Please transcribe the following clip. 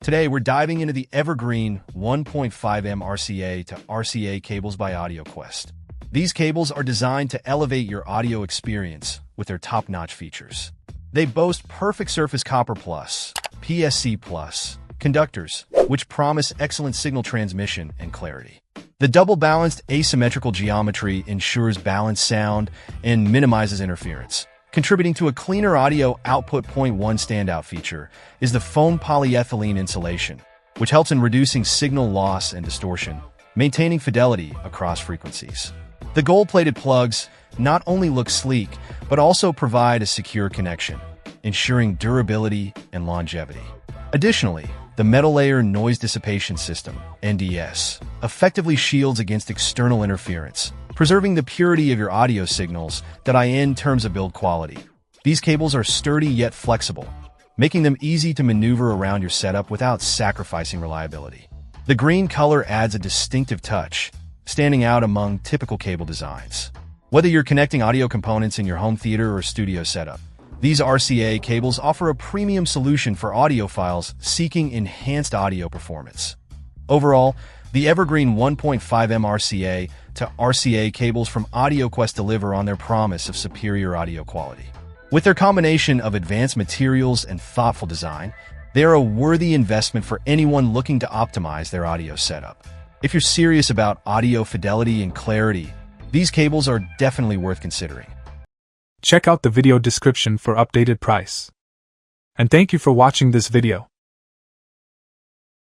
Today, we're diving into the Evergreen 1.5m RCA to RCA cables by AudioQuest. These cables are designed to elevate your audio experience with their top-notch features. They boast perfect surface copper plus, PSC plus, conductors, which promise excellent signal transmission and clarity. The double-balanced asymmetrical geometry ensures balanced sound and minimizes interference. Contributing to a cleaner audio output. One standout feature is the foam polyethylene insulation, which helps in reducing signal loss and distortion, maintaining fidelity across frequencies. The gold-plated plugs not only look sleek, but also provide a secure connection, ensuring durability and longevity. Additionally, the metal layer noise dissipation system, NDS, effectively shields against external interference, preserving the purity of your audio signals. In terms of build quality, these cables are sturdy yet flexible, making them easy to maneuver around your setup without sacrificing reliability. The green color adds a distinctive touch, standing out among typical cable designs. Whether you're connecting audio components in your home theater or studio setup, these RCA cables offer a premium solution for audiophiles seeking enhanced audio performance. Overall, the Evergreen 1.5m RCA to RCA cables from AudioQuest deliver on their promise of superior audio quality. With their combination of advanced materials and thoughtful design, they are a worthy investment for anyone looking to optimize their audio setup. If you're serious about audio fidelity and clarity, these cables are definitely worth considering. Check out the video description for updated price. And thank you for watching this video.